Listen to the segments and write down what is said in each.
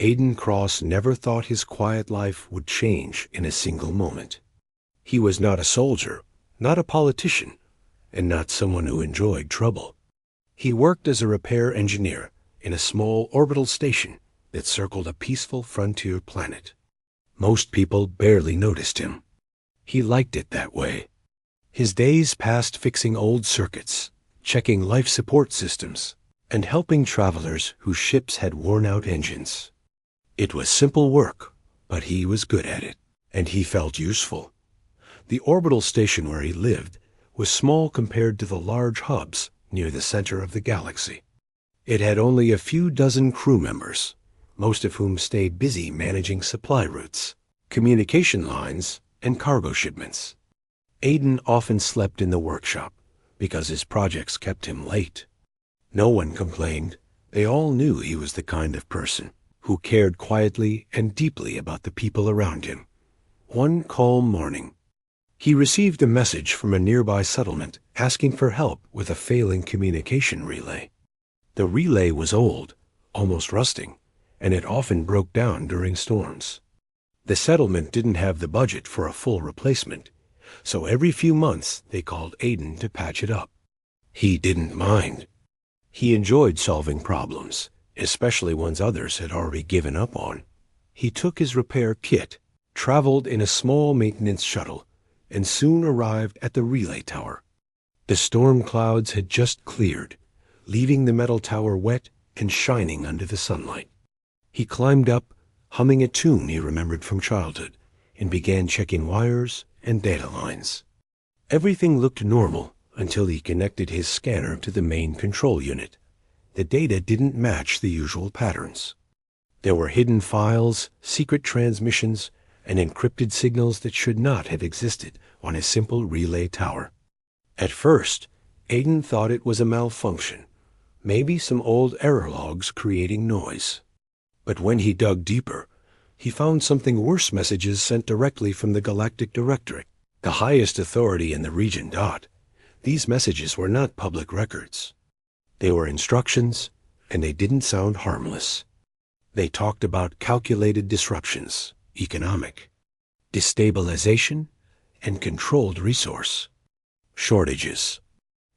Aiden Cross never thought his quiet life would change in a single moment. He was not a soldier, not a politician, and not someone who enjoyed trouble. He worked as a repair engineer in a small orbital station that circled a peaceful frontier planet. Most people barely noticed him. He liked it that way. His days passed fixing old circuits, checking life support systems, and helping travelers whose ships had worn-out engines. It was simple work, but he was good at it, and he felt useful. The orbital station where he lived was small compared to the large hubs near the center of the galaxy. It had only a few dozen crew members, most of whom stayed busy managing supply routes, communication lines, and cargo shipments. Aiden often slept in the workshop because his projects kept him late. No one complained. They all knew he was the kind of person who cared quietly and deeply about the people around him. One calm morning, he received a message from a nearby settlement asking for help with a failing communication relay. The relay was old, almost rusting, and it often broke down during storms. The settlement didn't have the budget for a full replacement, so every few months they called Aiden to patch it up. He didn't mind. He enjoyed solving problems, especially ones others had already given up on. He took his repair kit, traveled in a small maintenance shuttle, and soon arrived at the relay tower. The storm clouds had just cleared, leaving the metal tower wet and shining under the sunlight. He climbed up, humming a tune he remembered from childhood, and began checking wires and data lines. Everything looked normal until he connected his scanner to the main control unit. The data didn't match the usual patterns. There were hidden files, secret transmissions, and encrypted signals that should not have existed on a simple relay tower. At first, Aiden thought it was a malfunction, maybe some old error logs creating noise. But when he dug deeper, he found something worse: messages sent directly from the Galactic Directorate, the highest authority in the region. These messages were not public records. They were instructions, and they didn't sound harmless. They talked about calculated disruptions, economic, destabilization, and controlled resource shortages.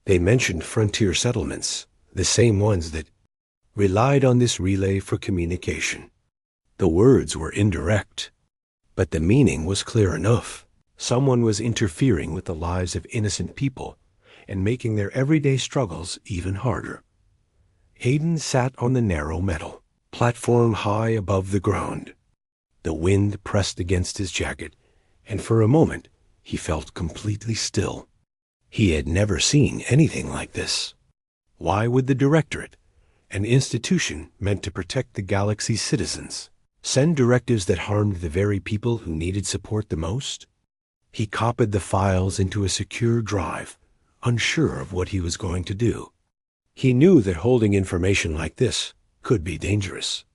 They mentioned frontier settlements, the same ones that relied on this relay for communication. The words were indirect, but the meaning was clear enough. Someone was interfering with the lives of innocent people and making their everyday struggles even harder. Aiden sat on the narrow metal platform high above the ground. The wind pressed against his jacket, and for a moment he felt completely still. He had never seen anything like this. Why would the Directorate, an institution meant to protect the galaxy's citizens, send directives that harmed the very people who needed support the most? He copied the files into a secure drive, unsure of what he was going to do. He knew that holding information like this could be dangerous.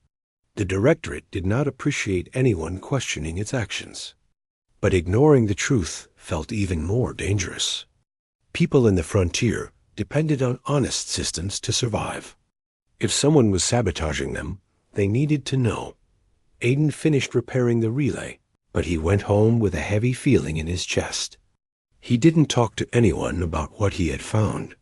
The Directorate did not appreciate anyone questioning its actions. But ignoring the truth felt even more dangerous. People in the frontier depended on honest systems to survive. If someone was sabotaging them, they needed to know. Aiden finished repairing the relay, but he went home with a heavy feeling in his chest. He didn't talk to anyone about what he had found,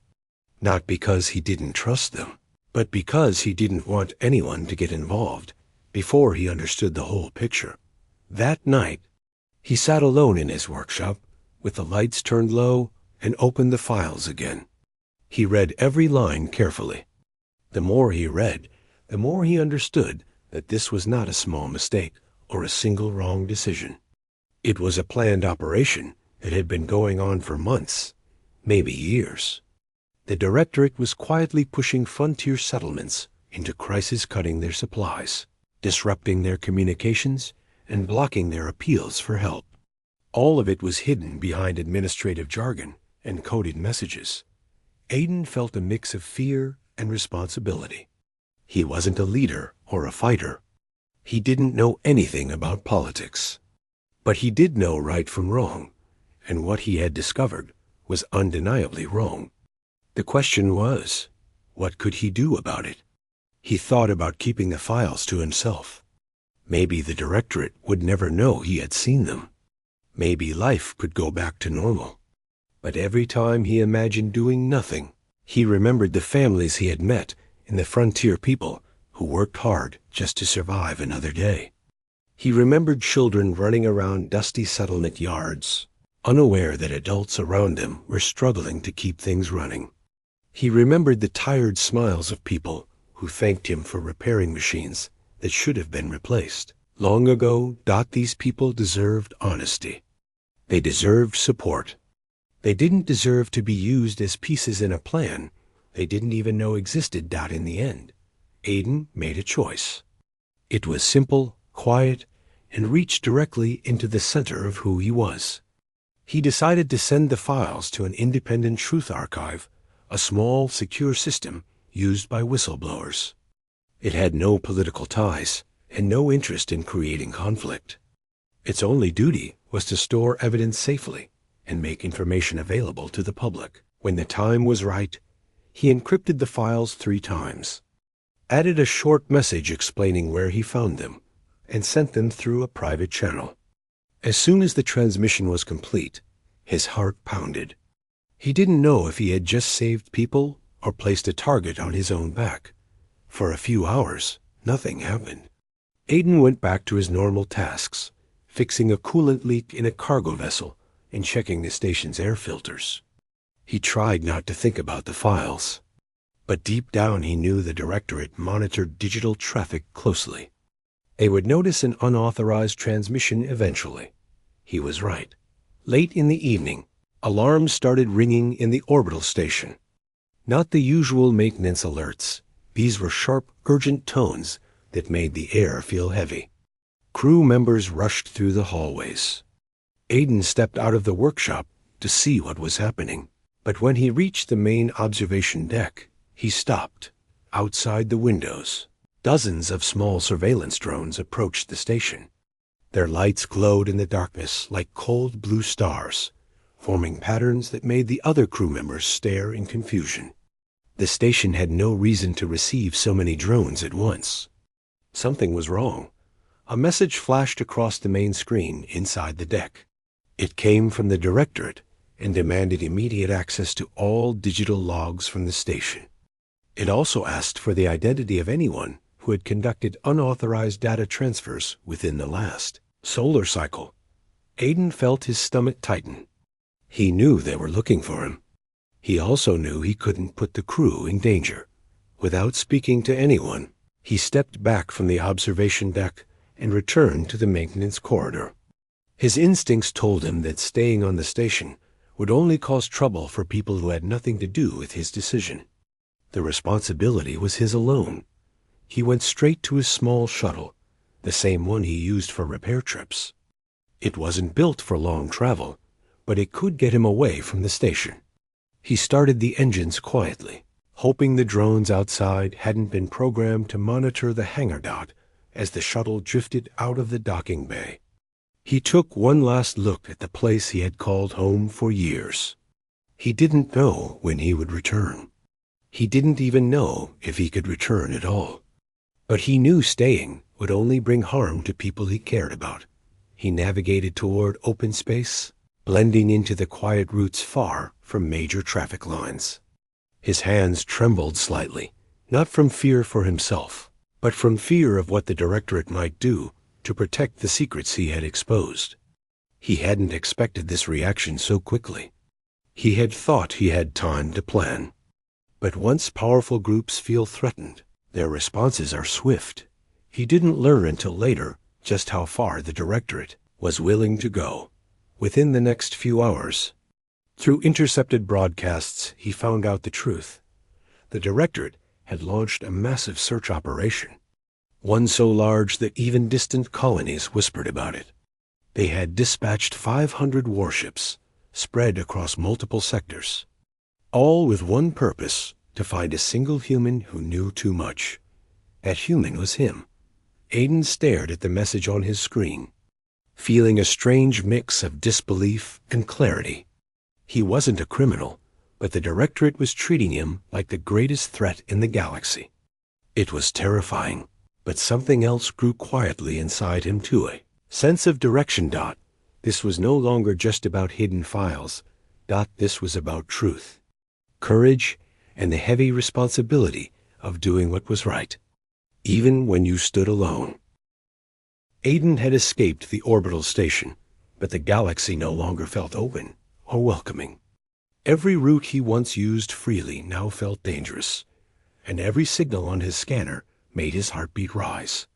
not because he didn't trust them, but because he didn't want anyone to get involved before he understood the whole picture. That night, he sat alone in his workshop with the lights turned low and opened the files again. He read every line carefully. The more he read, the more he understood that this was not a small mistake or a single wrong decision. It was a planned operation that had been going on for months, maybe years. The Directorate was quietly pushing frontier settlements into crisis, cutting their supplies, disrupting their communications, and blocking their appeals for help. All of it was hidden behind administrative jargon and coded messages. Aiden felt a mix of fear and responsibility. He wasn't a leader or a fighter. He didn't know anything about politics. But he did know right from wrong, and what he had discovered was undeniably wrong. The question was, what could he do about it? He thought about keeping the files to himself, Maybe the directorate would never know he had seen them. Maybe life could go back to normal. But every time he imagined doing nothing, he remembered the families he had met and the frontier people who worked hard just to survive another day. He remembered children running around dusty settlement yards, unaware that adults around them were struggling to keep things running. He remembered the tired smiles of people who thanked him for repairing machines that should have been replaced. Long ago, these people deserved honesty. They deserved support. They didn't deserve to be used as pieces in a plan they didn't even know existed. In the end, Aiden made a choice. It was simple, quiet, and reached directly into the center of who he was. He decided to send the files to an independent truth archive, a small, secure system used by whistleblowers. It had no political ties and no interest in creating conflict. Its only duty was to store evidence safely and make information available to the public. When the time was right, he encrypted the files 3 times, added a short message explaining where he found them, and sent them through a private channel. As soon as the transmission was complete, his heart pounded. He didn't know if he had just saved people or placed a target on his own back. For a few hours, nothing happened. Aiden went back to his normal tasks, fixing a coolant leak in a cargo vessel and checking the station's air filters. He tried not to think about the files, but deep down he knew the directorate monitored digital traffic closely. They would notice an unauthorized transmission eventually. He was right. Late in the evening, alarms started ringing in the orbital station. Not the usual maintenance alerts. These were sharp, urgent tones that made the air feel heavy. Crew members rushed through the hallways. Aiden stepped out of the workshop to see what was happening. But when he reached the main observation deck, he stopped. Outside the windows, dozens of small surveillance drones approached the station. Their lights glowed in the darkness like cold blue stars, forming patterns that made the other crew members stare in confusion. The station had no reason to receive so many drones at once. Something was wrong. A message flashed across the main screen inside the deck. It came from the directorate and demanded immediate access to all digital logs from the station. It also asked for the identity of anyone who had conducted unauthorized data transfers within the last solar cycle. Aiden felt his stomach tighten. He knew they were looking for him. He also knew he couldn't put the crew in danger. Without speaking to anyone, he stepped back from the observation deck and returned to the maintenance corridor. His instincts told him that staying on the station would only cause trouble for people who had nothing to do with his decision. The responsibility was his alone. He went straight to his small shuttle, the same one he used for repair trips. It wasn't built for long travel, but it could get him away from the station. He started the engines quietly, hoping the drones outside hadn't been programmed to monitor the hangar dot as the shuttle drifted out of the docking bay. He took one last look at the place he had called home for years. He didn't know when he would return. He didn't even know if he could return at all. But he knew staying would only bring harm to people he cared about. He navigated toward open space, blending into the quiet routes far from major traffic lines. His hands trembled slightly, not from fear for himself, but from fear of what the directorate might do to protect the secrets he had exposed. He hadn't expected this reaction so quickly. He had thought he had time to plan. But once powerful groups feel threatened, their responses are swift. He didn't learn until later just how far the directorate was willing to go. Within the next few hours, through intercepted broadcasts, he found out the truth. The directorate had launched a massive search operation, one so large that even distant colonies whispered about it. They had dispatched 500 warships, spread across multiple sectors, all with one purpose: to find a single human who knew too much. That human was him. Aiden stared at the message on his screen, feeling a strange mix of disbelief and clarity. He wasn't a criminal, but the directorate was treating him like the greatest threat in the galaxy. It was terrifying, But something else grew quietly inside him too, a sense of direction. This was no longer just about hidden files. This was about truth, courage, and the heavy responsibility of doing what was right, even when you stood alone. Aiden had escaped the orbital station, but the galaxy no longer felt open or welcoming. Every route he once used freely now felt dangerous, and every signal on his scanner made his heartbeat rise.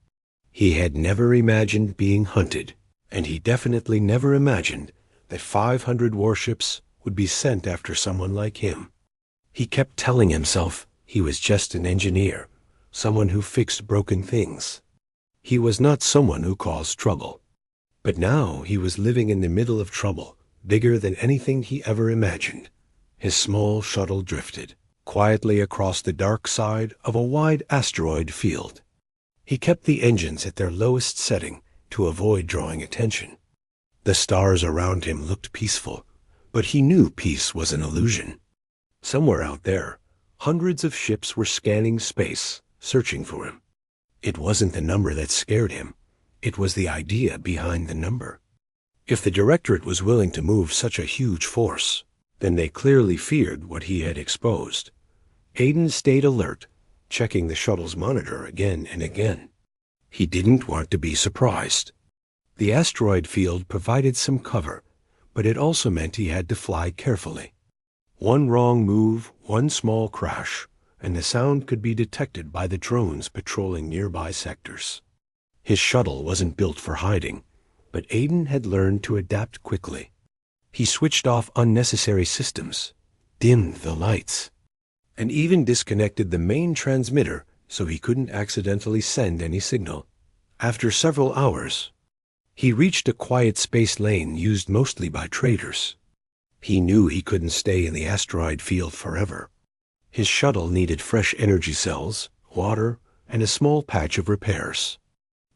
He had never imagined being hunted, and he definitely never imagined that 500 warships would be sent after someone like him. He kept telling himself he was just an engineer, someone who fixed broken things. He was not someone who caused trouble. But now he was living in the middle of trouble, bigger than anything he ever imagined. His small shuttle drifted quietly across the dark side of a wide asteroid field. He kept the engines at their lowest setting to avoid drawing attention. The stars around him looked peaceful, but he knew peace was an illusion. Somewhere out there, hundreds of ships were scanning space, searching for him. It wasn't the number that scared him. It was the idea behind the number. If the Directorate was willing to move such a huge force, then they clearly feared what he had exposed. Aiden stayed alert, checking the shuttle's monitor again and again. He didn't want to be surprised. The asteroid field provided some cover, but it also meant he had to fly carefully. One wrong move, one small crash, and the sound could be detected by the drones patrolling nearby sectors. His shuttle wasn't built for hiding, but Aiden had learned to adapt quickly. He switched off unnecessary systems, dimmed the lights, and even disconnected the main transmitter so he couldn't accidentally send any signal. After several hours, he reached a quiet space lane used mostly by traders. He knew he couldn't stay in the asteroid field forever. His shuttle needed fresh energy cells, water, and a small patch of repairs.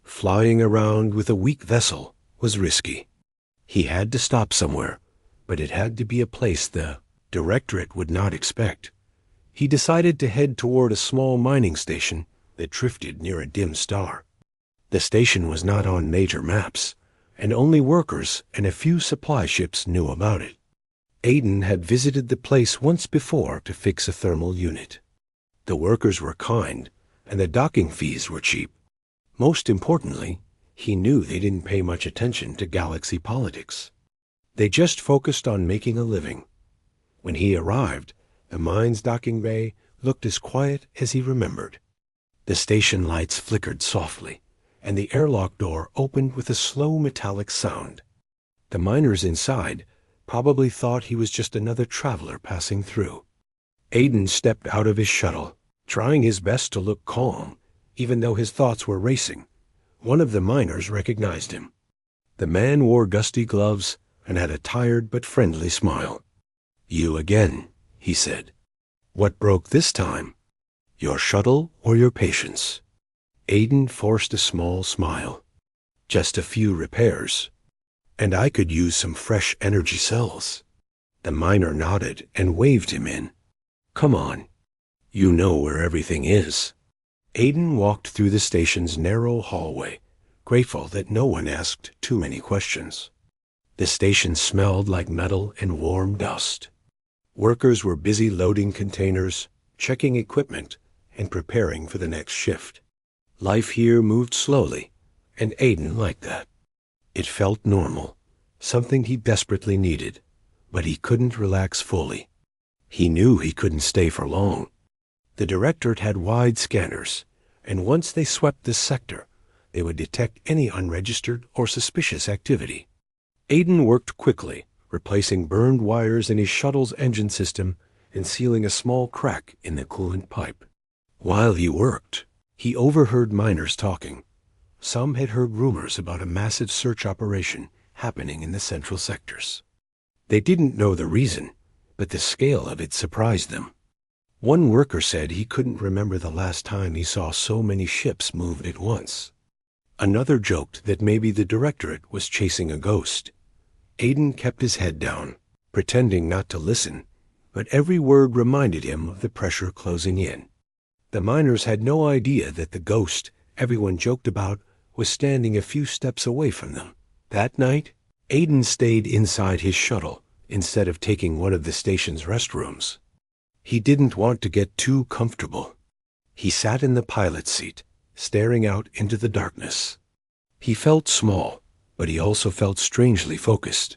Flying around with a weak vessel was risky. He had to stop somewhere, but it had to be a place the Directorate would not expect. He decided to head toward a small mining station that drifted near a dim star. The station was not on major maps, and only workers and a few supply ships knew about it. Aiden had visited the place once before to fix a thermal unit. The workers were kind, and the docking fees were cheap. Most importantly, he knew they didn't pay much attention to galaxy politics. They just focused on making a living. When he arrived, the mine's docking bay looked as quiet as he remembered. The station lights flickered softly, and the airlock door opened with a slow metallic sound. The miners inside probably thought he was just another traveler passing through. Aiden stepped out of his shuttle, trying his best to look calm, even though his thoughts were racing. One of the miners recognized him. The man wore gusty gloves and had a tired but friendly smile. "You again," he said. "What broke this time? Your shuttle or your patience?" Aiden forced a small smile. "Just a few repairs. And I could use some fresh energy cells." The miner nodded and waved him in. "Come on. You know where everything is." Aiden walked through the station's narrow hallway, grateful that no one asked too many questions. The station smelled like metal and warm dust. Workers were busy loading containers, checking equipment, and preparing for the next shift. Life here moved slowly, and Aiden liked that. It felt normal, something he desperately needed, but he couldn't relax fully. He knew he couldn't stay for long. The Directorate had wide scanners, and once they swept this sector, they would detect any unregistered or suspicious activity. Aiden worked quickly, replacing burned wires in his shuttle's engine system and sealing a small crack in the coolant pipe. While he worked, he overheard miners talking. Some had heard rumors about a massive search operation happening in the central sectors. They didn't know the reason, but the scale of it surprised them. One worker said he couldn't remember the last time he saw so many ships moved at once. Another joked that maybe the Directorate was chasing a ghost. Aiden kept his head down, pretending not to listen, but every word reminded him of the pressure closing in. The miners had no idea that the ghost everyone joked about was standing a few steps away from them. That night, Aiden stayed inside his shuttle instead of taking one of the station's restrooms. He didn't want to get too comfortable. He sat in the pilot's seat, staring out into the darkness. He felt small, but he also felt strangely focused.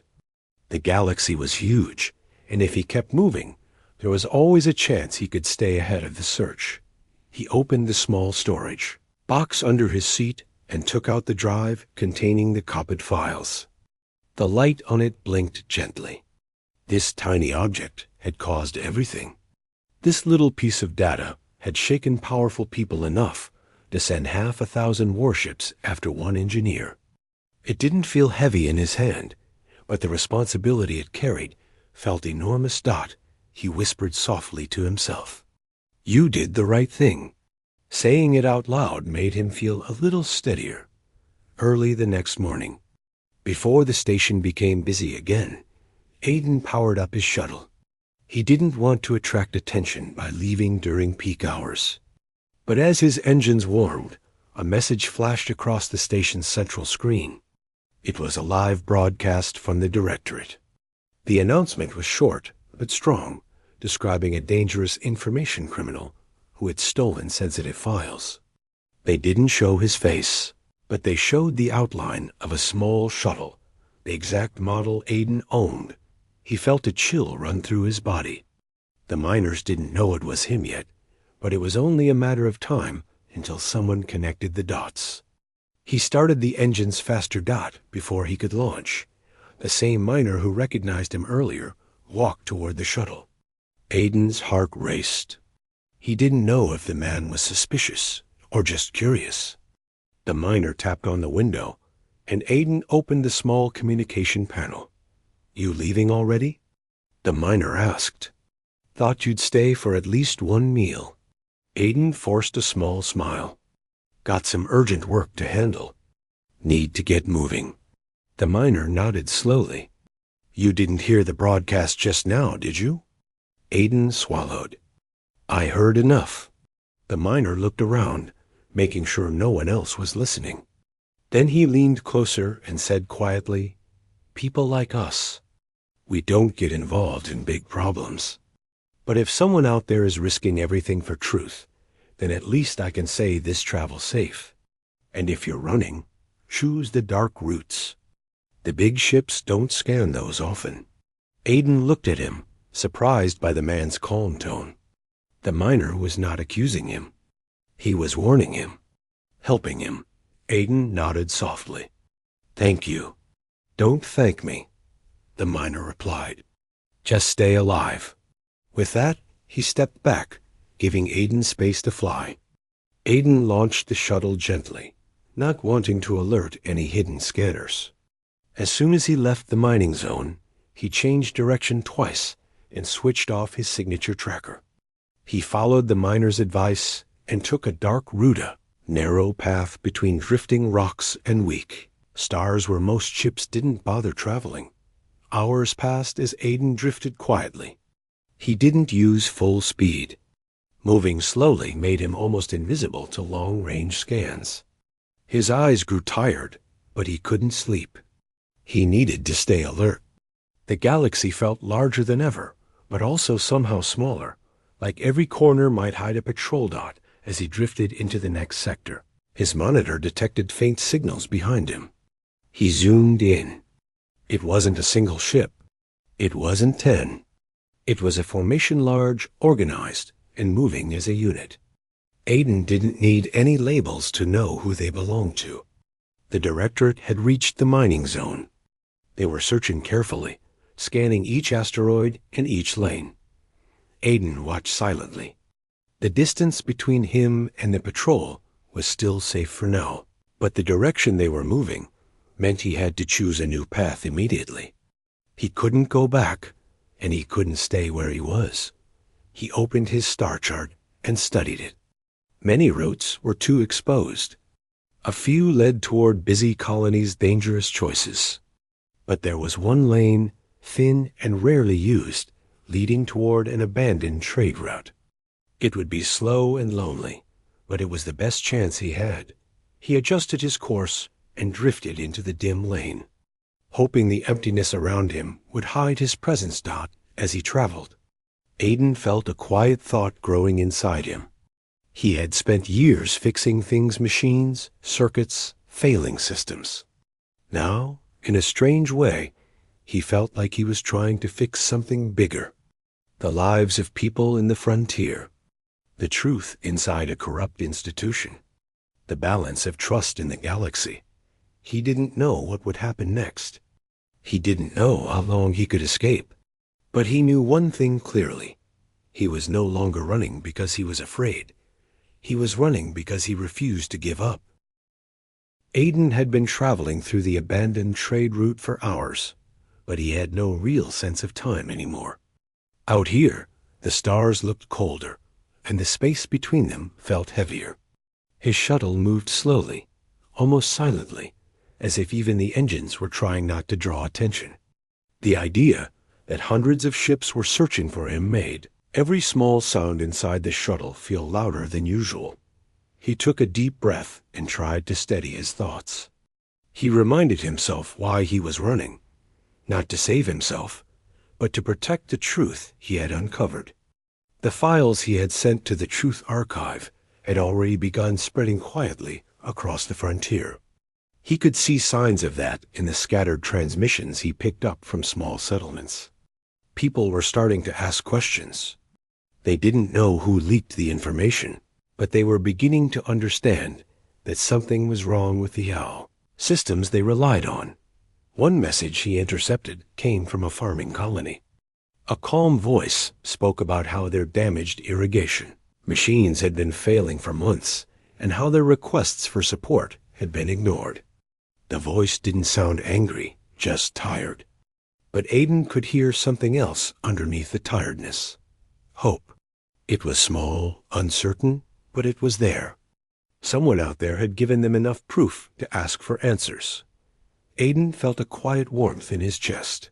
The galaxy was huge, and if he kept moving, there was always a chance he could stay ahead of the search. He opened the small storage box under his seat and took out the drive containing the copied files. The light on it blinked gently. This tiny object had caused everything. This little piece of data had shaken powerful people enough to send 500,000 warships after one engineer. It didn't feel heavy in his hand, but the responsibility it carried felt enormous. He whispered softly to himself. You did the right thing. Saying it out loud made him feel a little steadier. Early the next morning, before the station became busy again, Aiden powered up his shuttle. He didn't want to attract attention by leaving during peak hours. But as his engines warmed, a message flashed across the station's central screen. It was a live broadcast from the directorate. The announcement was short but strong, describing a dangerous information criminal who had stolen sensitive files. They didn't show his face, but they showed the outline of a small shuttle, the exact model Aiden owned. He felt a chill run through his body. The miners didn't know it was him yet, but it was only a matter of time until someone connected the dots. He started the engine's faster before he could launch. The same miner who recognized him earlier walked toward the shuttle. Aiden's heart raced. He didn't know if the man was suspicious or just curious. The miner tapped on the window, and Aiden opened the small communication panel. You leaving already? The miner asked. Thought you'd stay for at least one meal. Aiden forced a small smile. Got some urgent work to handle. Need to get moving. The miner nodded slowly. You didn't hear the broadcast just now, did you? Aiden swallowed. I heard enough. The miner looked around, making sure no one else was listening. Then he leaned closer and said quietly, People like us, we don't get involved in big problems. But if someone out there is risking everything for truth, then at least I can say this travel's safe. And if you're running, choose the dark routes. The big ships don't scan those often. Aiden looked at him, surprised by the man's calm tone. The miner was not accusing him. He was warning him, helping him. Aiden nodded softly. Thank you. Don't thank me, the miner replied. Just stay alive. With that, he stepped back, giving Aiden space to fly. Aiden launched the shuttle gently, not wanting to alert any hidden scanners. As soon as he left the mining zone, he changed direction twice and switched off his signature tracker. He followed the miner's advice and took a dark route, narrow path between drifting rocks and weak stars where most ships didn't bother traveling. Hours passed as Aiden drifted quietly. He didn't use full speed. Moving slowly made him almost invisible to long-range scans. His eyes grew tired, but he couldn't sleep. He needed to stay alert. The galaxy felt larger than ever, but also somehow smaller, like every corner might hide a patrol dot as he drifted into the next sector. His monitor detected faint signals behind him. He zoomed in. It wasn't a single ship. It wasn't 10. It was a formation large, organized, and moving as a unit. Aiden didn't need any labels to know who they belonged to. The directorate had reached the mining zone. They were searching carefully, scanning each asteroid and each lane. Aiden watched silently. The distance between him and the patrol was still safe for now, but the direction they were moving meant he had to choose a new path immediately. He couldn't go back, and he couldn't stay where he was. He opened his star chart and studied it. Many routes were too exposed. A few led toward busy colonies' dangerous choices. But there was one lane, thin and rarely used, leading toward an abandoned trade route. It would be slow and lonely, but it was the best chance he had. He adjusted his course and drifted into the dim lane, hoping the emptiness around him would hide his presence. As he traveled, Aiden felt a quiet thought growing inside him. He had spent years fixing things, machines, circuits, failing systems. Now, in a strange way, he felt like he was trying to fix something bigger. The lives of people in the frontier. The truth inside a corrupt institution. The balance of trust in the galaxy. He didn't know what would happen next. He didn't know how long he could escape. But he knew one thing clearly. He was no longer running because he was afraid. He was running because he refused to give up. Aiden had been traveling through the abandoned trade route for hours, but he had no real sense of time anymore. Out here, the stars looked colder, and the space between them felt heavier. His shuttle moved slowly, almost silently, as if even the engines were trying not to draw attention. The idea that hundreds of ships were searching for him made every small sound inside the shuttle feel louder than usual. He took a deep breath and tried to steady his thoughts. He reminded himself why he was running, not to save himself, but to protect the truth he had uncovered. The files he had sent to the Truth Archive had already begun spreading quietly across the frontier. He could see signs of that in the scattered transmissions he picked up from small settlements. People were starting to ask questions. They didn't know who leaked the information, but they were beginning to understand that something was wrong with the OWL systems they relied on. One message he intercepted came from a farming colony. A calm voice spoke about how their damaged irrigation machines had been failing for months and how their requests for support had been ignored. The voice didn't sound angry, just tired. But Aiden could hear something else underneath the tiredness. Hope. It was small, uncertain, but it was there. Someone out there had given them enough proof to ask for answers. Aiden felt a quiet warmth in his chest.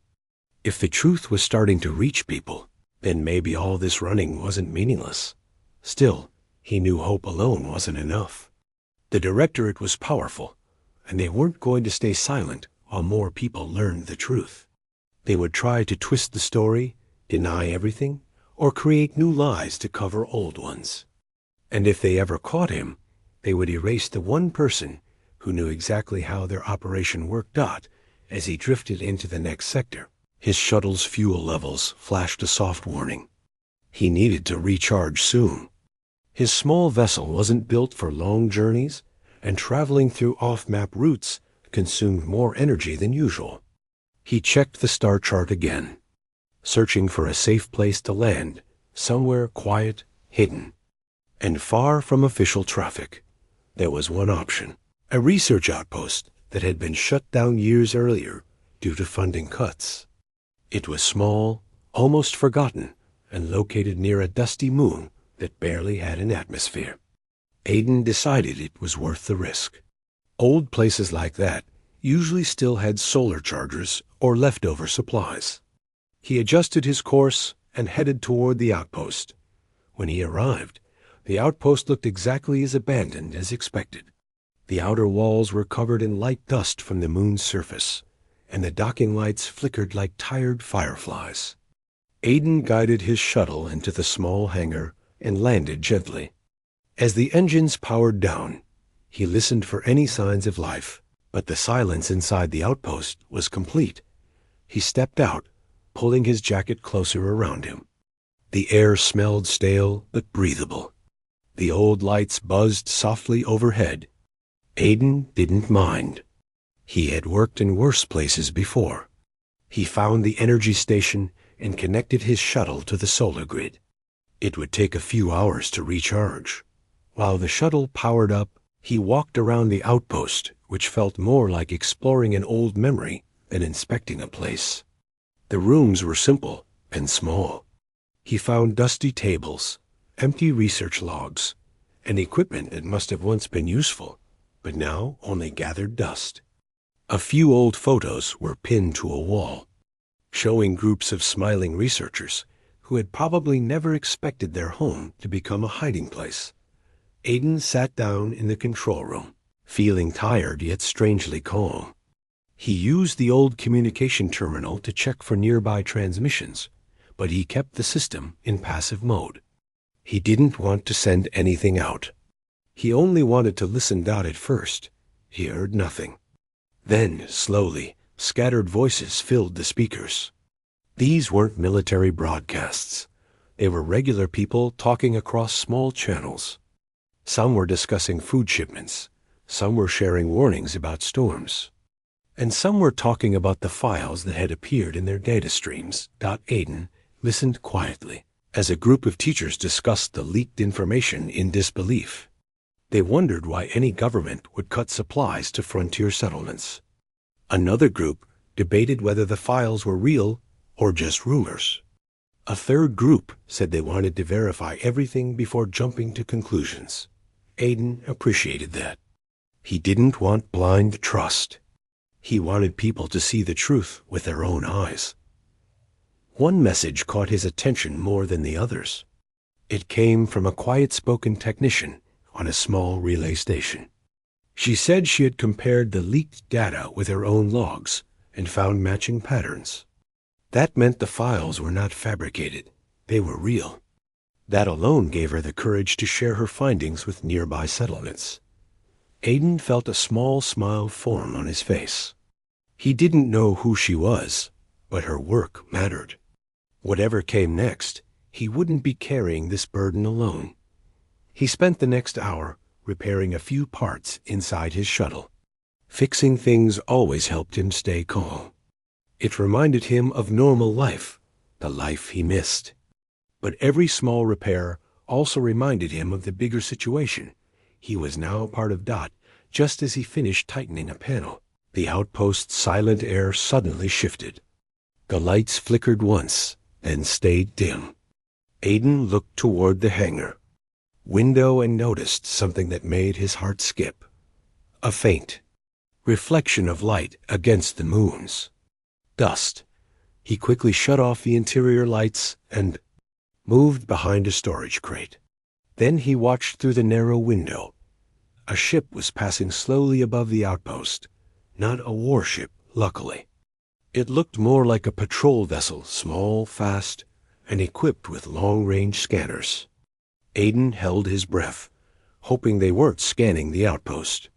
If the truth was starting to reach people, then maybe all this running wasn't meaningless. Still, he knew hope alone wasn't enough. The directorate was powerful, and they weren't going to stay silent while more people learned the truth. They would try to twist the story, deny everything, or create new lies to cover old ones. And if they ever caught him, they would erase the one person who knew exactly how their operation worked. As he drifted into the next sector, his shuttle's fuel levels flashed a soft warning. He needed to recharge soon. His small vessel wasn't built for long journeys, and traveling through off-map routes consumed more energy than usual. He checked the star chart again, searching for a safe place to land, somewhere quiet, hidden, and far from official traffic. There was one option, a research outpost that had been shut down years earlier due to funding cuts. It was small, almost forgotten, and located near a dusty moon that barely had an atmosphere. Aiden decided it was worth the risk. Old places like that usually still had solar chargers or leftover supplies. He adjusted his course and headed toward the outpost. When he arrived, the outpost looked exactly as abandoned as expected. The outer walls were covered in light dust from the moon's surface, and the docking lights flickered like tired fireflies. Aiden guided his shuttle into the small hangar and landed gently. As the engines powered down, he listened for any signs of life, but the silence inside the outpost was complete. He stepped out, pulling his jacket closer around him. The air smelled stale but breathable. The old lights buzzed softly overhead. Aiden didn't mind. He had worked in worse places before. He found the energy station and connected his shuttle to the solar grid. It would take a few hours to recharge. While the shuttle powered up, he walked around the outpost, which felt more like exploring an old memory than inspecting a place. The rooms were simple and small. He found dusty tables, empty research logs, and equipment that must have once been useful, but now only gathered dust. A few old photos were pinned to a wall, showing groups of smiling researchers who had probably never expected their home to become a hiding place. Aiden sat down in the control room, feeling tired yet strangely calm. He used the old communication terminal to check for nearby transmissions, but he kept the system in passive mode. He didn't want to send anything out. He only wanted to listen. At first, he heard nothing. Then, slowly, scattered voices filled the speakers. These weren't military broadcasts. They were regular people talking across small channels. Some were discussing food shipments, some were sharing warnings about storms, and some were talking about the files that had appeared in their data streams. Aiden listened quietly as a group of teachers discussed the leaked information in disbelief. They wondered why any government would cut supplies to frontier settlements. Another group debated whether the files were real or just rumors. A third group said they wanted to verify everything before jumping to conclusions. Aiden appreciated that. He didn't want blind trust. He wanted people to see the truth with their own eyes. One message caught his attention more than the others. It came from a quiet-spoken technician on a small relay station. She said she had compared the leaked data with her own logs and found matching patterns. That meant the files were not fabricated. They were real. That alone gave her the courage to share her findings with nearby settlements. Aiden felt a small smile form on his face. He didn't know who she was, but her work mattered. Whatever came next, he wouldn't be carrying this burden alone. He spent the next hour repairing a few parts inside his shuttle. Fixing things always helped him stay calm. It reminded him of normal life, the life he missed. But every small repair also reminded him of the bigger situation. He was now part of DOT. Just as he finished tightening a panel, the outpost's silent air suddenly shifted. The lights flickered once, then stayed dim. Aiden looked toward the hangar window and noticed something that made his heart skip. A faint reflection of light against the moons. Dust. He quickly shut off the interior lights and moved behind a storage crate. Then he watched through the narrow window. A ship was passing slowly above the outpost. Not a warship, luckily. It looked more like a patrol vessel, small, fast, and equipped with long-range scanners. Aiden held his breath, hoping they weren't scanning the outpost.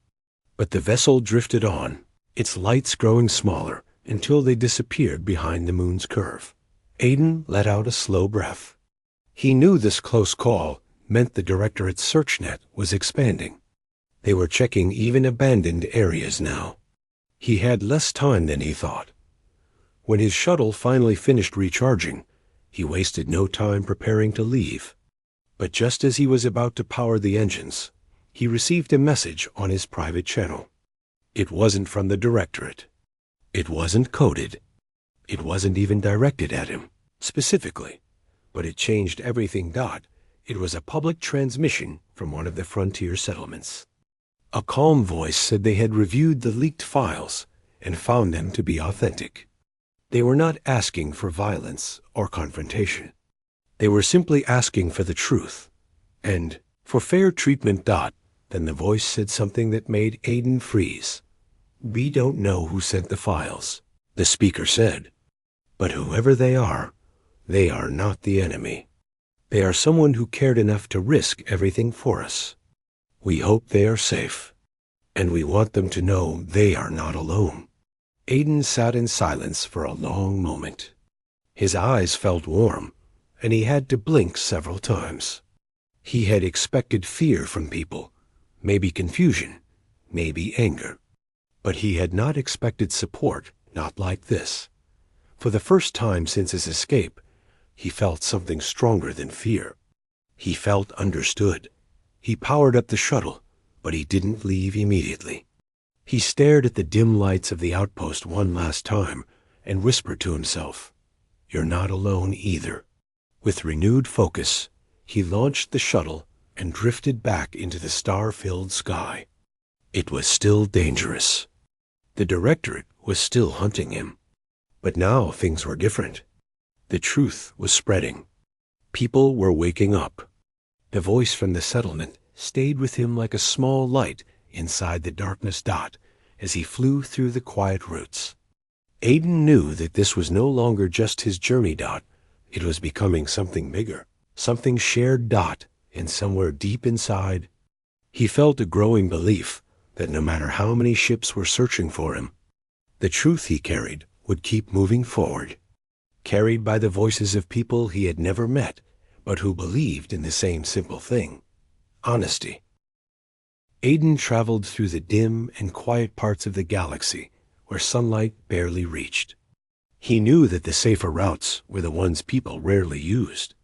But the vessel drifted on, its lights growing smaller until they disappeared behind the moon's curve. Aiden let out a slow breath. He knew this close call meant the Directorate's search net was expanding. They were checking even abandoned areas now. He had less time than he thought. When his shuttle finally finished recharging, he wasted no time preparing to leave. But just as he was about to power the engines, he received a message on his private channel. It wasn't from the Directorate. It wasn't coded. It wasn't even directed at him, specifically. But it changed everything. It was a public transmission from one of the frontier settlements. A calm voice said they had reviewed the leaked files and found them to be authentic. They were not asking for violence or confrontation. They were simply asking for the truth and for fair treatment. Then the voice said something that made Aiden freeze. "We don't know who sent the files," the speaker said. "But whoever they are not the enemy. They are someone who cared enough to risk everything for us. We hope they are safe, and we want them to know they are not alone." Aiden sat in silence for a long moment. His eyes felt warm, and he had to blink several times. He had expected fear from people, maybe confusion, maybe anger. But he had not expected support, not like this. For the first time since his escape, he felt something stronger than fear. He felt understood. He powered up the shuttle, but he didn't leave immediately. He stared at the dim lights of the outpost one last time and whispered to himself, "You're not alone either." With renewed focus, he launched the shuttle and drifted back into the star-filled sky. It was still dangerous. The Directorate was still hunting him. But now things were different. The truth was spreading. People were waking up. The voice from the settlement stayed with him like a small light inside the darkness. As he flew through the quiet roots, Aiden knew that this was no longer just his journey. It was becoming something bigger, something shared. And somewhere deep inside, he felt a growing belief that no matter how many ships were searching for him, the truth he carried would keep moving forward, carried by the voices of people he had never met, but who believed in the same simple thing: honesty. Aiden traveled through the dim and quiet parts of the galaxy where sunlight barely reached. He knew that the safer routes were the ones people rarely used.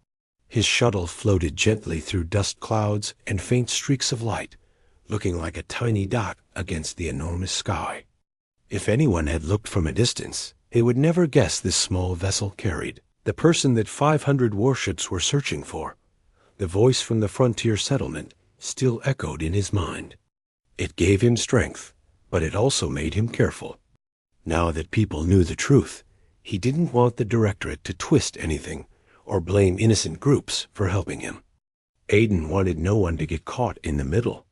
His shuttle floated gently through dust clouds and faint streaks of light, looking like a tiny dot against the enormous sky. If anyone had looked from a distance, they would never guess this small vessel carried the person that 500 warships were searching for. The voice from the frontier settlement still echoed in his mind. It gave him strength, but it also made him careful. Now that people knew the truth, he didn't want the Directorate to twist anything or blame innocent groups for helping him. Aiden wanted no one to get caught in the middle.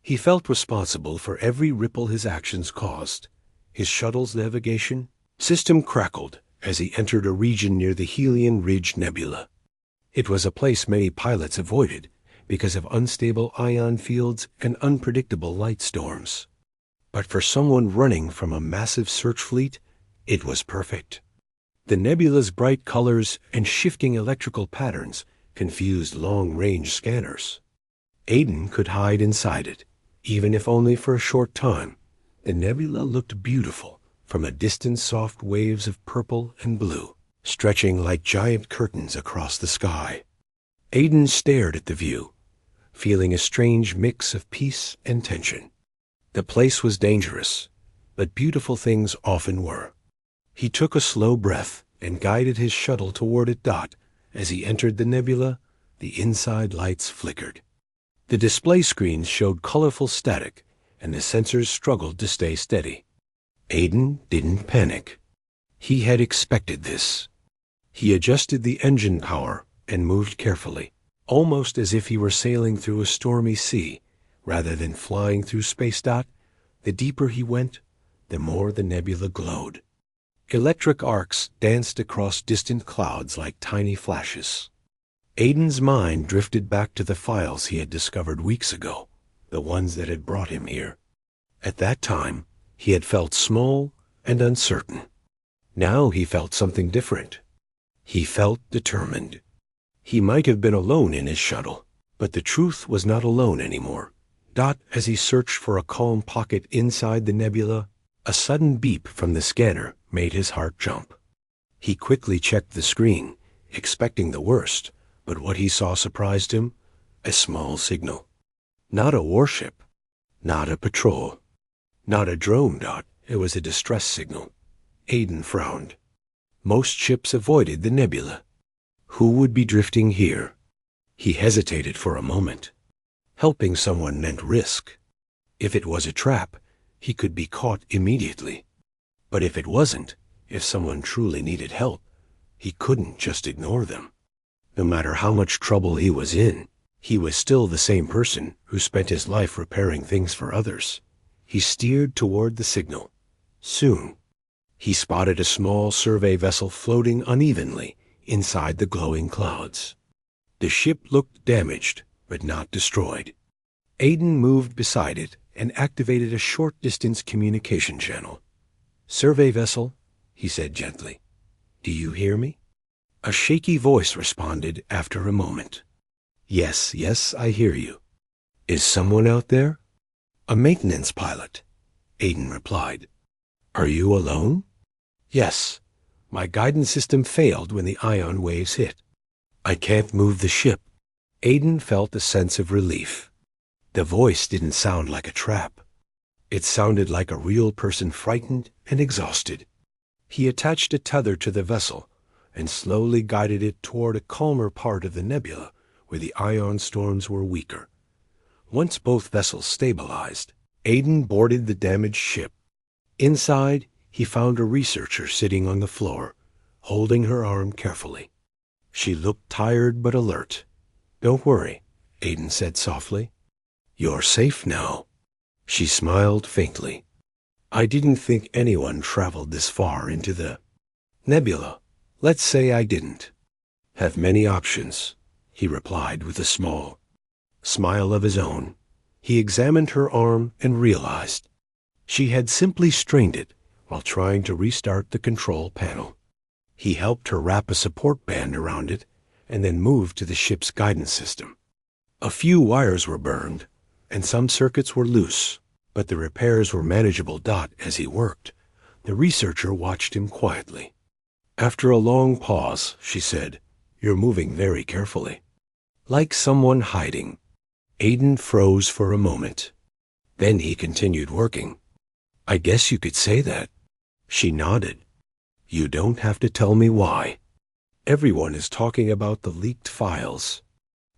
He felt responsible for every ripple his actions caused. His shuttle's navigation system crackled as he entered a region near the Helion Ridge Nebula. It was a place many pilots avoided because of unstable ion fields and unpredictable light storms. But for someone running from a massive search fleet, it was perfect. The nebula's bright colors and shifting electrical patterns confused long-range scanners. Aiden could hide inside it, even if only for a short time. The nebula looked beautiful from a distant, soft waves of purple and blue, stretching like giant curtains across the sky. Aiden stared at the view, feeling a strange mix of peace and tension. The place was dangerous, but beautiful things often were. He took a slow breath and guided his shuttle toward it. As he entered the nebula, the inside lights flickered. The display screens showed colorful static, and the sensors struggled to stay steady. Aiden didn't panic. He had expected this. He adjusted the engine power and moved carefully, almost as if he were sailing through a stormy sea rather than flying through space. The deeper he went, the more the nebula glowed. Electric arcs danced across distant clouds like tiny flashes. Aiden's mind drifted back to the files he had discovered weeks ago, the ones that had brought him here. At that time, he had felt small and uncertain. Now he felt something different. He felt determined. He might have been alone in his shuttle, but the truth was not alone anymore. As he searched for a calm pocket inside the nebula, a sudden beep from the scanner made his heart jump. He quickly checked the screen, expecting the worst, but what he saw surprised him: a small signal. Not a warship, not a patrol, not a drone. It was a distress signal. Aiden frowned. Most ships avoided the nebula. Who would be drifting here? He hesitated for a moment. Helping someone meant risk. If it was a trap, he could be caught immediately. But if it wasn't, if someone truly needed help, he couldn't just ignore them. No matter how much trouble he was in, he was still the same person who spent his life repairing things for others. He steered toward the signal. Soon, he spotted a small survey vessel floating unevenly inside the glowing clouds. The ship looked damaged, but not destroyed. Aiden moved beside it and activated a short-distance communication channel. "Survey vessel," he said gently. "Do you hear me?" A shaky voice responded after a moment. Yes, I hear you. Is someone out there?" "A maintenance pilot," Aiden replied. "Are you alone?" "Yes. My guidance system failed when the ion waves hit. I can't move the ship." Aiden felt a sense of relief. The voice didn't sound like a trap. It sounded like a real person, frightened and exhausted. He attached a tether to the vessel and slowly guided it toward a calmer part of the nebula where the ion storms were weaker. Once both vessels stabilized, Aiden boarded the damaged ship. Inside, he found a researcher sitting on the floor, holding her arm carefully. She looked tired but alert. "Don't worry," Aiden said softly. "You're safe now." She smiled faintly. I didn't think anyone traveled this far into the nebula. Let's say I didn't have many options, he replied with a small smile of his own. He examined her arm and realized she had simply strained it while trying to restart the control panel. He helped her wrap a support band around it and then moved to the ship's guidance system. A few wires were burned and some circuits were loose, but the repairs were manageable. As he worked, the researcher watched him quietly. After a long pause, she said, "You're moving very carefully, like someone hiding." Aiden froze for a moment. Then he continued working. I guess you could say that. She nodded. You don't have to tell me why. Everyone is talking about the leaked files.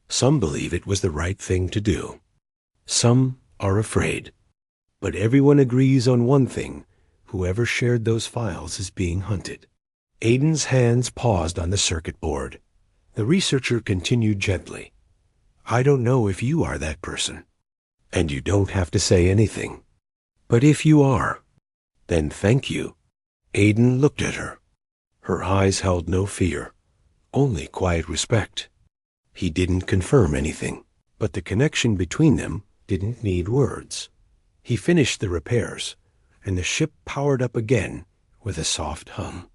Some believe it was the right thing to do. Some are afraid. But everyone agrees on one thing: whoever shared those files is being hunted. Aiden's hands paused on the circuit board. The researcher continued gently. I don't know if you are that person, and you don't have to say anything. But if you are, then thank you. Aiden looked at her. Her eyes held no fear, only quiet respect. He didn't confirm anything, but the connection between them didn't need words. He finished the repairs, and the ship powered up again with a soft hum.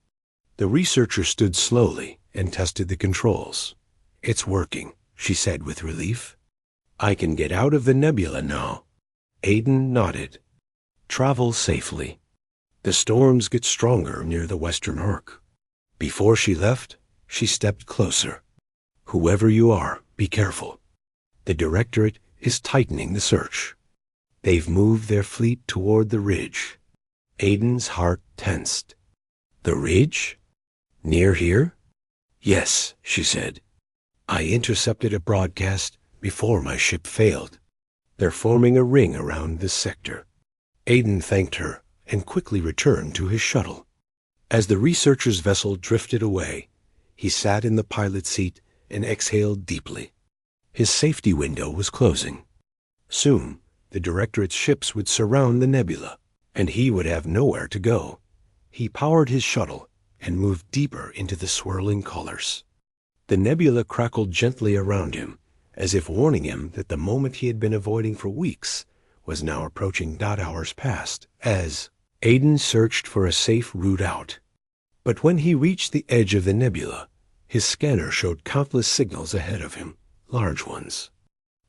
The researcher stood slowly and tested the controls. It's working, she said with relief. I can get out of the nebula now. Aiden nodded. Travel safely. The storms get stronger near the western arc. Before she left, she stepped closer. Whoever you are, be careful. The Directorate is tightening the search. They've moved their fleet toward the ridge. Aiden's heart tensed. The ridge? Near here? Yes, she said. I intercepted a broadcast before my ship failed. They're forming a ring around this sector. Aiden thanked her and quickly returned to his shuttle. As the researcher's vessel drifted away, he sat in the pilot seat and exhaled deeply. His safety window was closing. Soon, the Directorate's ships would surround the nebula, and he would have nowhere to go. He powered his shuttle and moved deeper into the swirling colors. The nebula crackled gently around him, as if warning him that the moment he had been avoiding for weeks was now approaching. Hours passed as Aiden searched for a safe route out. But when he reached the edge of the nebula, his scanner showed countless signals ahead of him, large ones,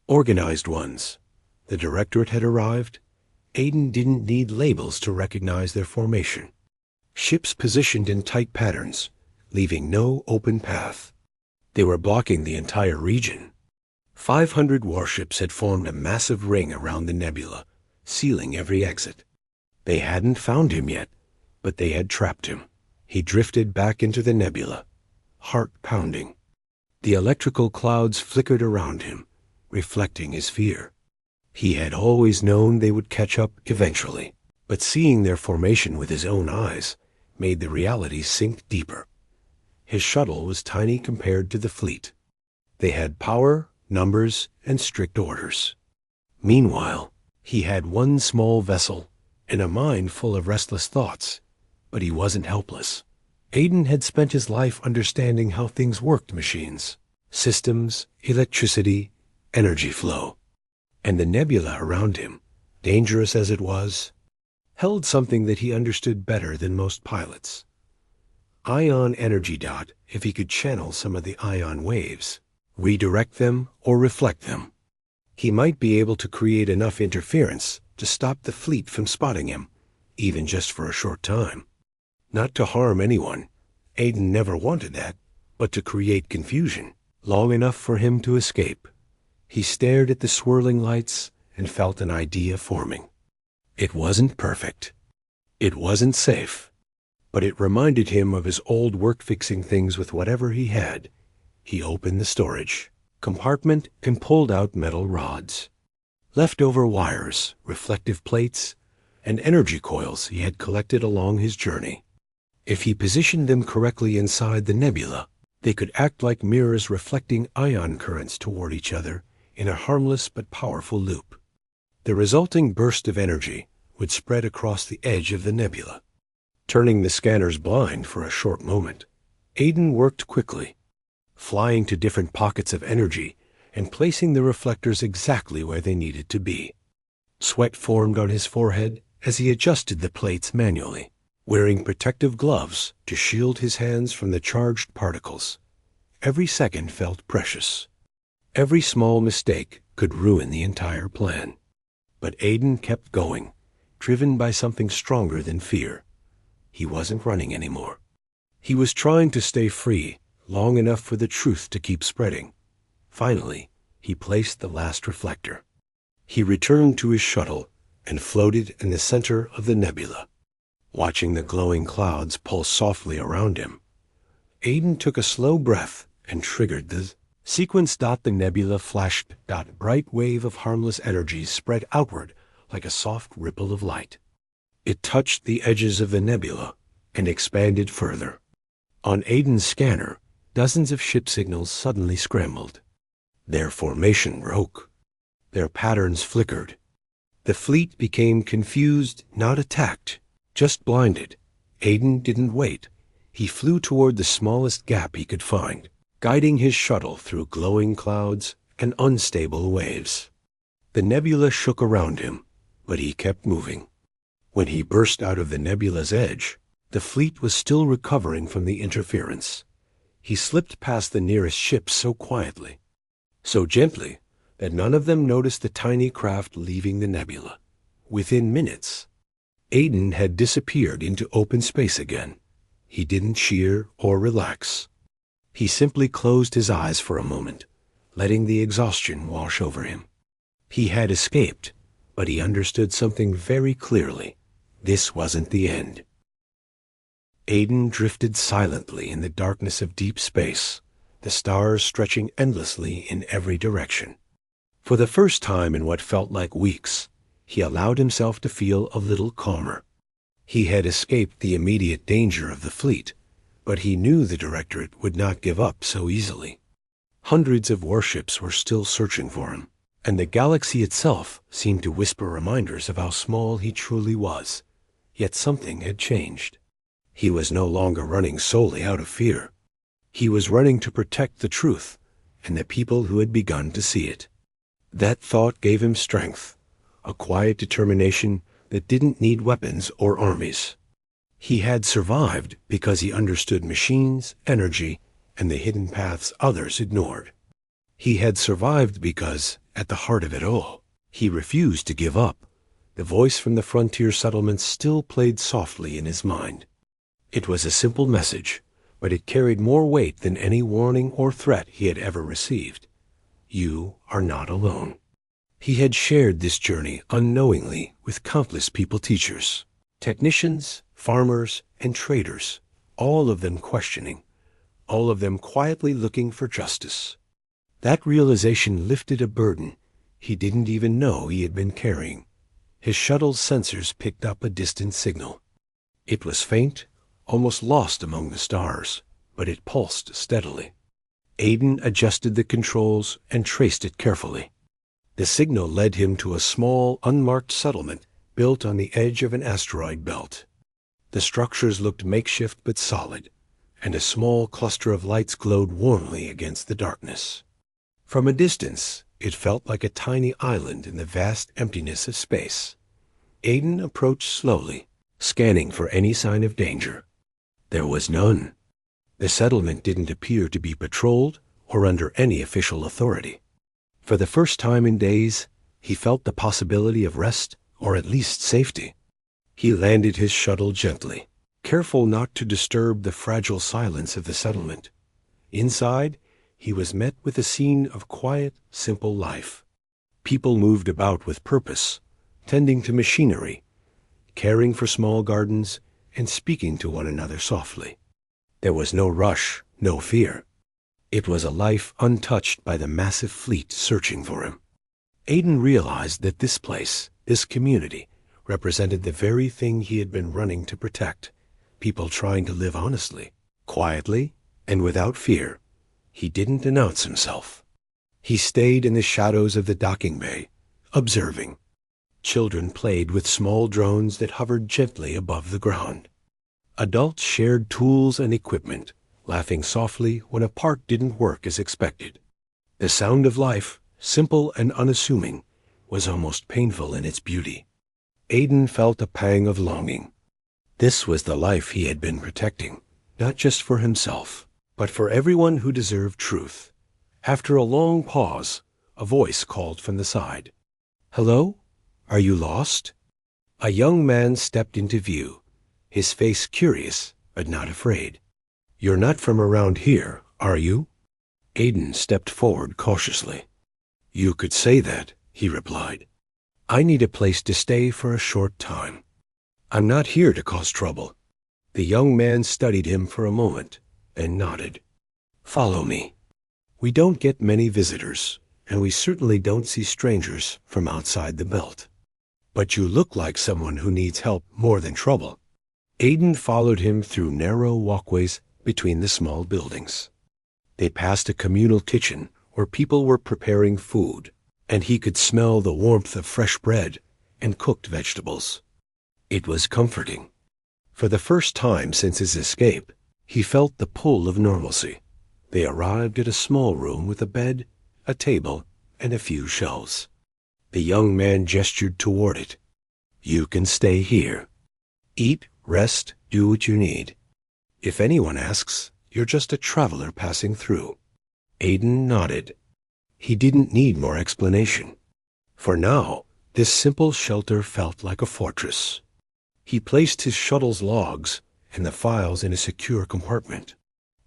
organized ones. The Directorate had arrived. Aiden didn't need labels to recognize their formation. Ships positioned in tight patterns, leaving no open path. They were blocking the entire region. 500 warships had formed a massive ring around the nebula, sealing every exit. They hadn't found him yet, but they had trapped him. He drifted back into the nebula, heart pounding. The electrical clouds flickered around him, reflecting his fear. He had always known they would catch up eventually, but seeing their formation with his own eyes made the reality sink deeper. His shuttle was tiny compared to the fleet. They had power, numbers, and strict orders. Meanwhile, he had one small vessel and a mind full of restless thoughts, but he wasn't helpless. Aiden had spent his life understanding how things worked: machines, systems, electricity, energy flow. And the nebula around him, dangerous as it was, held something that he understood better than most pilots. Ion energy. If he could channel some of the ion waves, redirect them or reflect them, he might be able to create enough interference to stop the fleet from spotting him, even just for a short time. Not to harm anyone. Aiden never wanted that, but to create confusion, long enough for him to escape. He stared at the swirling lights and felt an idea forming. It wasn't perfect. It wasn't safe. But it reminded him of his old work fixing things with whatever he had. He opened the storage compartment and pulled out metal rods, leftover wires, reflective plates, and energy coils he had collected along his journey. If he positioned them correctly inside the nebula, they could act like mirrors reflecting ion currents toward each other in a harmless but powerful loop. The resulting burst of energy would spread across the edge of the nebula. Turning the scanners blind for a short moment, Aiden worked quickly, flying to different pockets of energy and placing the reflectors exactly where they needed to be. Sweat formed on his forehead as he adjusted the plates manually, wearing protective gloves to shield his hands from the charged particles. Every second felt precious. Every small mistake could ruin the entire plan. But Aiden kept going, driven by something stronger than fear. He wasn't running anymore. He was trying to stay free long enough for the truth to keep spreading. Finally, he placed the last reflector. He returned to his shuttle and floated in the center of the nebula. Watching the glowing clouds pulse softly around him, Aiden took a slow breath and triggered the sequence. The nebula flashed. Bright wave of harmless energy spread outward like a soft ripple of light. It touched the edges of the nebula and expanded further. On Aiden's scanner, dozens of ship signals suddenly scrambled. Their formation broke. Their patterns flickered. The fleet became confused, not attacked, just blinded. Aiden didn't wait. He flew toward the smallest gap he could find, guiding his shuttle through glowing clouds and unstable waves. The nebula shook around him, but he kept moving. When he burst out of the nebula's edge, the fleet was still recovering from the interference. He slipped past the nearest ships so quietly, so gently, that none of them noticed the tiny craft leaving the nebula. Within minutes, Aiden had disappeared into open space again. He didn't cheer or relax. He simply closed his eyes for a moment, letting the exhaustion wash over him. He had escaped, but he understood something very clearly. This wasn't the end. Aiden drifted silently in the darkness of deep space, the stars stretching endlessly in every direction. For the first time in what felt like weeks, he allowed himself to feel a little calmer. He had escaped the immediate danger of the fleet, but he knew the Directorate would not give up so easily. Hundreds of warships were still searching for him, and the galaxy itself seemed to whisper reminders of how small he truly was. Yet something had changed. He was no longer running solely out of fear. He was running to protect the truth and the people who had begun to see it. That thought gave him strength, a quiet determination that didn't need weapons or armies. He had survived because he understood machines, energy, and the hidden paths others ignored. He had survived because, at the heart of it all, he refused to give up. The voice from the frontier settlements still played softly in his mind. It was a simple message, but it carried more weight than any warning or threat he had ever received. You are not alone. He had shared this journey unknowingly with countless people-teachers, technicians, farmers, and traders, all of them questioning, all of them quietly looking for justice. That realization lifted a burden he didn't even know he had been carrying. His shuttle's sensors picked up a distant signal. It was faint, almost lost among the stars, but it pulsed steadily. Aiden adjusted the controls and traced it carefully. The signal led him to a small, unmarked settlement built on the edge of an asteroid belt. The structures looked makeshift but solid, and a small cluster of lights glowed warmly against the darkness. From a distance, it felt like a tiny island in the vast emptiness of space. Aiden approached slowly, scanning for any sign of danger. There was none. The settlement didn't appear to be patrolled or under any official authority. For the first time in days, he felt the possibility of rest or at least safety. He landed his shuttle gently, careful not to disturb the fragile silence of the settlement. Inside, he was met with a scene of quiet, simple life. People moved about with purpose, tending to machinery, caring for small gardens, and speaking to one another softly. There was no rush, no fear. It was a life untouched by the massive fleet searching for him. Aiden realized that this place, this community, represented the very thing he had been running to protect. People trying to live honestly, quietly, and without fear. He didn't announce himself. He stayed in the shadows of the docking bay, observing. Children played with small drones that hovered gently above the ground. Adults shared tools and equipment, laughing softly when a part didn't work as expected. The sound of life, simple and unassuming, was almost painful in its beauty. Aiden felt a pang of longing. This was the life he had been protecting, not just for himself, but for everyone who deserved truth. After a long pause, a voice called from the side. "Hello? Are you lost?" A young man stepped into view, his face curious but not afraid. "You're not from around here, are you?" Aiden stepped forward cautiously. "You could say that," he replied. "I need a place to stay for a short time. I'm not here to cause trouble." The young man studied him for a moment and nodded. "Follow me. We don't get many visitors, and we certainly don't see strangers from outside the belt. But you look like someone who needs help more than trouble." Aiden followed him through narrow walkways between the small buildings. They passed a communal kitchen where people were preparing food, and he could smell the warmth of fresh bread and cooked vegetables. It was comforting. For the first time since his escape, he felt the pull of normalcy. They arrived at a small room with a bed, a table, and a few shelves. The young man gestured toward it. "You can stay here. Eat, rest, do what you need. If anyone asks, you're just a traveler passing through." Aiden nodded. He didn't need more explanation. For now, this simple shelter felt like a fortress. He placed his shuttle's logs and the files in a secure compartment.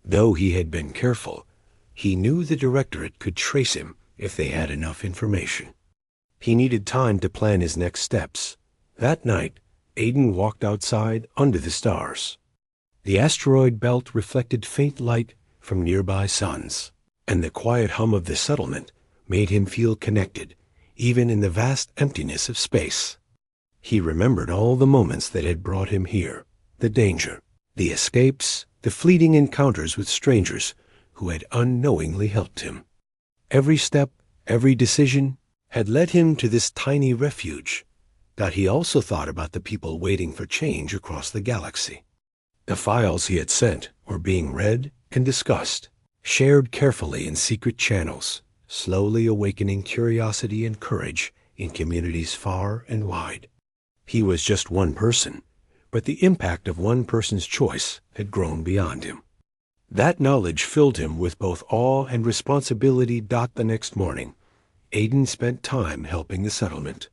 Though he had been careful, he knew the directorate could trace him if they had enough information. He needed time to plan his next steps. That night, Aiden walked outside under the stars. The asteroid belt reflected faint light from nearby suns, and the quiet hum of the settlement made him feel connected, even in the vast emptiness of space. He remembered all the moments that had brought him here, the danger, the escapes, the fleeting encounters with strangers who had unknowingly helped him. Every step, every decision had led him to this tiny refuge. But he also thought about the people waiting for change across the galaxy. The files he had sent were being read and discussed, shared carefully in secret channels, slowly awakening curiosity and courage in communities far and wide. He was just one person, but the impact of one person's choice had grown beyond him. That knowledge filled him with both awe and responsibility. The next morning, Aiden spent time helping the settlement.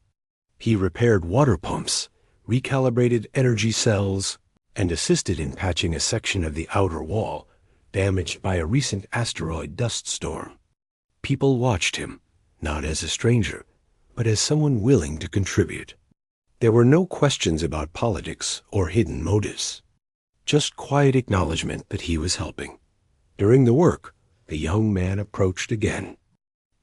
He repaired water pumps, recalibrated energy cells, and assisted in patching a section of the outer wall damaged by a recent asteroid dust storm. People watched him, not as a stranger, but as someone willing to contribute. There were no questions about politics or hidden motives, just quiet acknowledgement that he was helping. During the work, the young man approached again.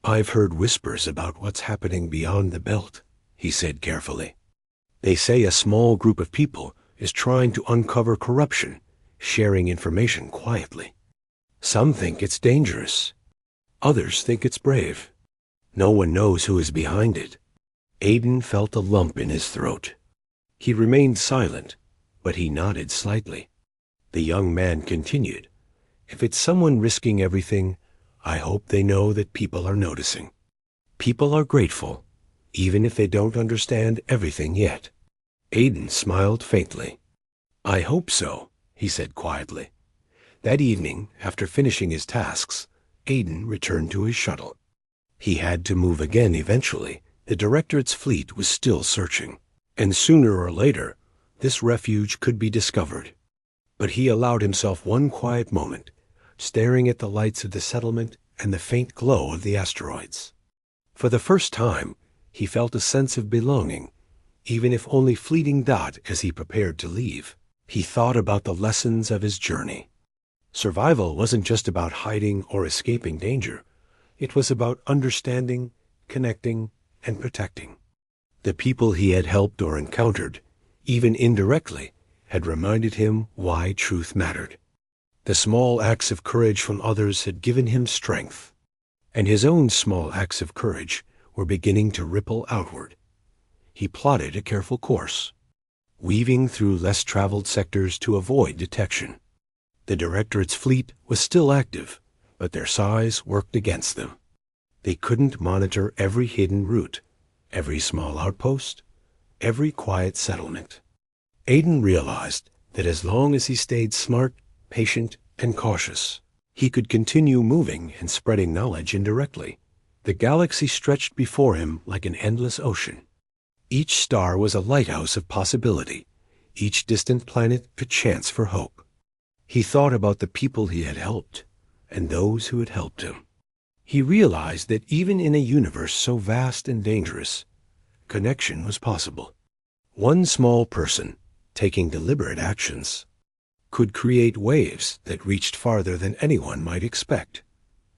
"I've heard whispers about what's happening beyond the belt," he said carefully. "They say a small group of people is trying to uncover corruption, sharing information quietly. Some think it's dangerous. Others think it's brave. No one knows who is behind it." Aiden felt a lump in his throat. He remained silent, but he nodded slightly. The young man continued, "If it's someone risking everything, I hope they know that people are noticing. People are grateful, even if they don't understand everything yet." Aiden smiled faintly. "I hope so," he said quietly. That evening, after finishing his tasks, Aiden returned to his shuttle. He had to move again eventually. The Directorate's fleet was still searching, and sooner or later, this refuge could be discovered. But he allowed himself one quiet moment, staring at the lights of the settlement and the faint glow of the asteroids. For the first time, he felt a sense of belonging, even if only fleeting. As he prepared to leave, he thought about the lessons of his journey. Survival wasn't just about hiding or escaping danger. It was about understanding, connecting, and protecting. The people he had helped or encountered, even indirectly, had reminded him why truth mattered. The small acts of courage from others had given him strength, and his own small acts of courage were beginning to ripple outward. he plotted a careful course, weaving through less traveled sectors to avoid detection. The Directorate's fleet was still active, but their size worked against them. They couldn't monitor every hidden route, every small outpost, every quiet settlement. Aiden realized that as long as he stayed smart, patient, and cautious, he could continue moving and spreading knowledge indirectly. The galaxy stretched before him like an endless ocean. Each star was a lighthouse of possibility, each distant planet a chance for hope. He thought about the people he had helped, and those who had helped him. He realized that even in a universe so vast and dangerous, connection was possible. One small person, taking deliberate actions, could create waves that reached farther than anyone might expect.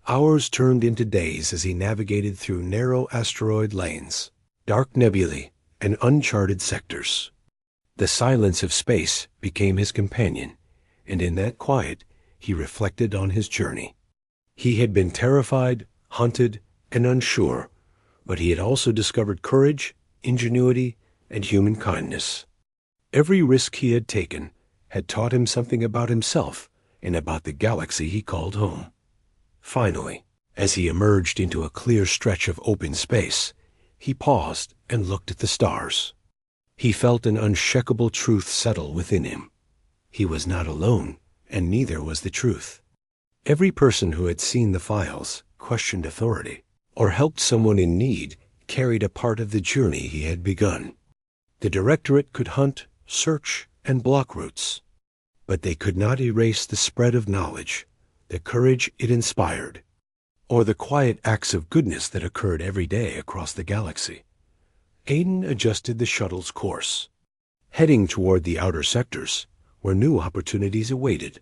Hours turned into days as he navigated through narrow asteroid lanes, dark nebulae, and uncharted sectors. The silence of space became his companion, and in that quiet he reflected on his journey. He had been terrified, hunted, and unsure, but he had also discovered courage, ingenuity, and human kindness. Every risk he had taken had taught him something about himself and about the galaxy he called home. Finally, as he emerged into a clear stretch of open space, he paused and looked at the stars. He felt an unshakable truth settle within him. He was not alone, and neither was the truth. Every person who had seen the files, questioned authority, or helped someone in need carried a part of the journey he had begun. The Directorate could hunt, search, and block routes, but they could not erase the spread of knowledge, the courage it inspired, or the quiet acts of goodness that occurred every day across the galaxy. Aiden adjusted the shuttle's course, heading toward the outer sectors, where new opportunities awaited.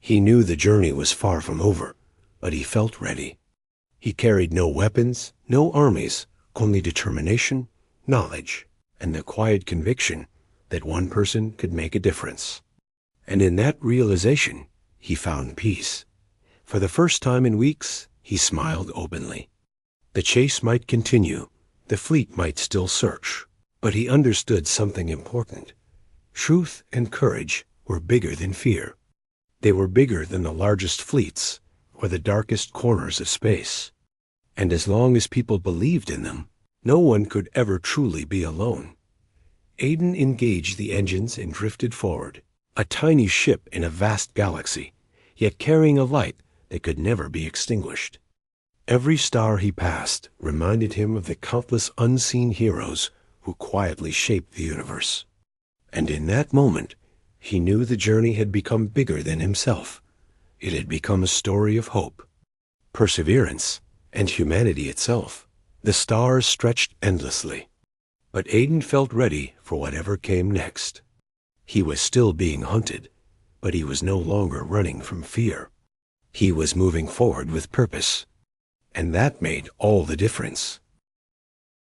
He knew the journey was far from over, but he felt ready. He carried no weapons, no armies, only determination, knowledge, and the quiet conviction that one person could make a difference. And in that realization, he found peace. For the first time in weeks, he smiled openly. The chase might continue, the fleet might still search, but he understood something important. Truth and courage were bigger than fear. They were bigger than the largest fleets or the darkest corners of space. And as long as people believed in them, no one could ever truly be alone. Aiden engaged the engines and drifted forward, a tiny ship in a vast galaxy, yet carrying a light that could never be extinguished. Every star he passed reminded him of the countless unseen heroes who quietly shaped the universe. And in that moment, he knew the journey had become bigger than himself. It had become a story of hope, perseverance, and humanity itself. The stars stretched endlessly, but Aiden felt ready for whatever came next. He was still being hunted, but he was no longer running from fear. He was moving forward with purpose, and that made all the difference.